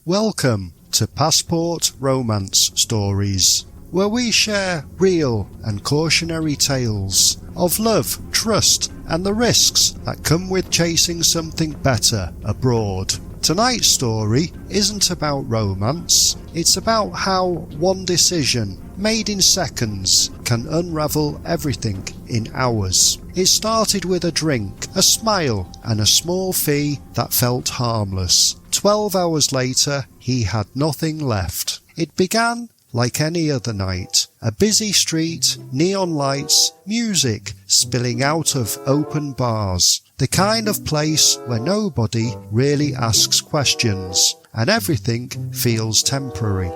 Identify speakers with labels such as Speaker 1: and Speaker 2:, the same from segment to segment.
Speaker 1: Welcome to Passport Romance Stories, where we share real and cautionary tales of love, trust and the risks that come with chasing something better abroad. Tonight's story isn't about romance, it's about how one decision, made in seconds, can unravel everything in hours. It started with a drink, a smile and a small fee that felt harmless. 12 hours later, he had nothing left. It began like any other night. A busy street, neon lights, music spilling out of open bars. The kind of place where nobody really asks questions and everything feels temporary.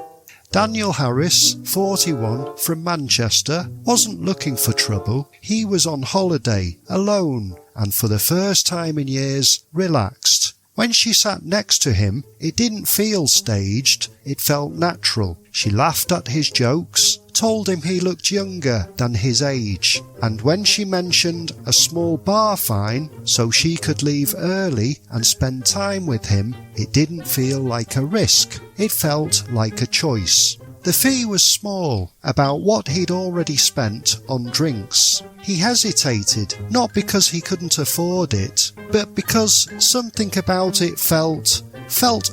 Speaker 1: Daniel Harris, 41, from Manchester, wasn't looking for trouble. He was on holiday, alone, and for the first time in years, relaxed. When she sat next to him, it didn't feel staged, it felt natural. She laughed at his jokes, told him he looked younger than his age, and when she mentioned a small bar fine so she could leave early and spend time with him, it didn't feel like a risk, it felt like a choice. The fee was small, about what he'd already spent on drinks. He hesitated, not because he couldn't afford it, but because something about it felt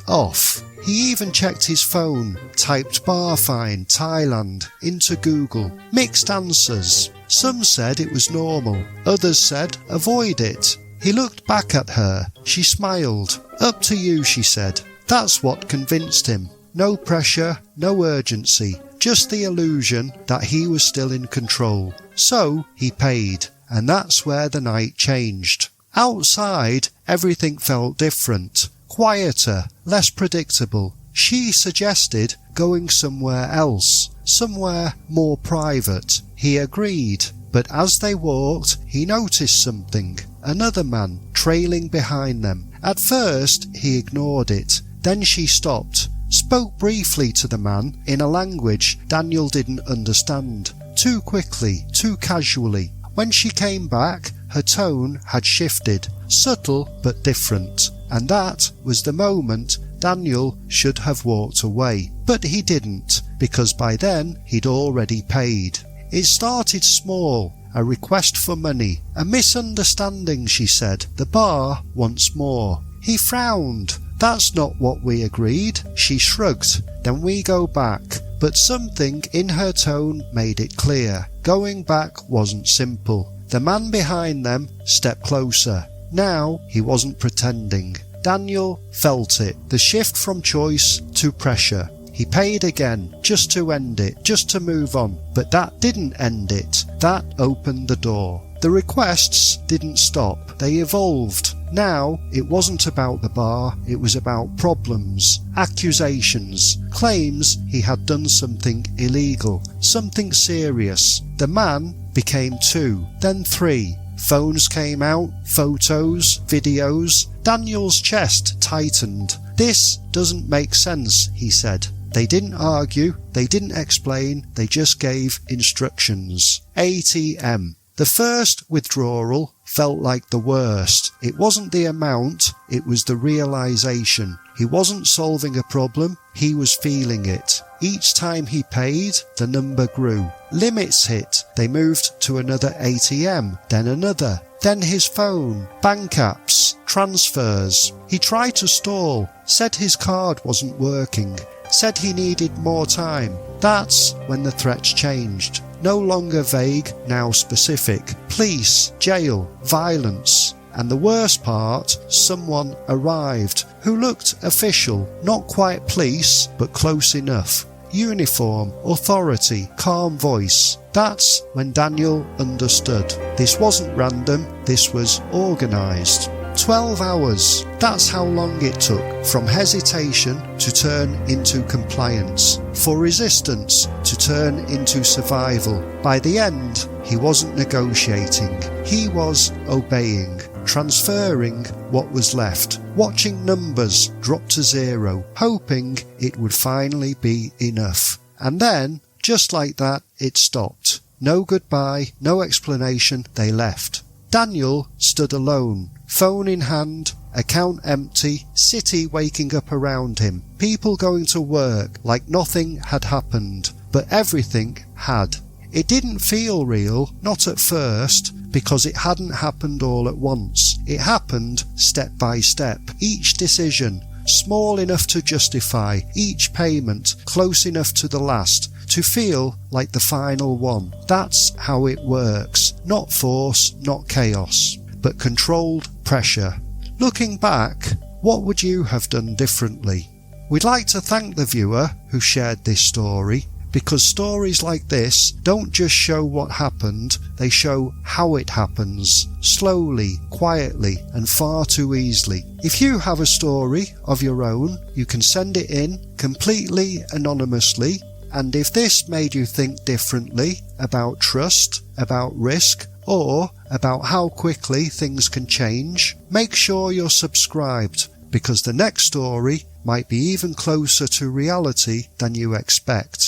Speaker 1: off. He even checked his phone, typed bar fine Thailand into Google. Mixed answers. Some said it was normal, others said avoid it. He looked back at her. She smiled. Up to you, she said. That's what convinced him. No pressure, no urgency, just the illusion that he was still in control. So he paid, and that's where the night changed. Outside, everything felt different, quieter, less predictable. She suggested going somewhere else, somewhere more private. He agreed, but as they walked, he noticed something. Another man trailing behind them. At first, he ignored it. Then she stopped. Spoke briefly to the man in a language Daniel didn't understand. Too quickly, too casually. When she came back, her tone had shifted, subtle but different, and that was the moment Daniel should have walked away. But he didn't, because by then he'd already paid. It started small, a request for money. A misunderstanding, she said. The bar wants more. He frowned. That's not what we agreed. She shrugged. Then we go back. But something in her tone made it clear. Going back wasn't simple. The man behind them stepped closer. Now he wasn't pretending. Daniel felt it. The shift from choice to pressure. He paid again, just to end it, just to move on. But that didn't end it. That opened the door. The requests didn't stop. They evolved. Now, it wasn't about the bar, it was about problems, accusations, claims he had done something illegal, something serious. The man became 2, then 3. Phones came out, photos, videos. Daniel's chest tightened. This doesn't make sense, he said. They didn't argue, they didn't explain, they just gave instructions. ATM. The first withdrawal felt like the worst. It wasn't the amount, it was the realization. He wasn't solving a problem, he was feeling it. Each time he paid, the number grew. Limits hit, they moved to another ATM, then another. Then his phone, bank apps, transfers. He tried to stall, said his card wasn't working, said he needed more time. That's when the threats changed. No longer vague, now specific. Police, jail, violence. And the worst part, someone arrived who looked official, not quite police, but close enough. Uniform, authority, calm voice. That's when Daniel understood. This wasn't random, this was organised. 12 hours. That's how long it took from hesitation to turn into compliance, for resistance to turn into survival. By the end, he wasn't negotiating, he was obeying, transferring what was left, watching numbers drop to 0, hoping it would finally be enough. And then, just like that, it stopped. No goodbye, no explanation, they left. Daniel stood alone, phone in hand, account empty, city waking up around him, people going to work like nothing had happened, but everything had. It didn't feel real, not at first, because it hadn't happened all at once. It happened step by step. Each decision, small enough to justify, each payment close enough to the last, to feel like the final one. That's how it works. Not force, not chaos, but controlled pressure. Looking back, what would you have done differently? We'd like to thank the viewer who shared this story, because stories like this don't just show what happened, they show how it happens, slowly, quietly, and far too easily. If you have a story of your own, you can send it in completely anonymously, and if this made you think differently about trust, about risk, or about how quickly things can change, make sure you're subscribed, because the next story might be even closer to reality than you expect.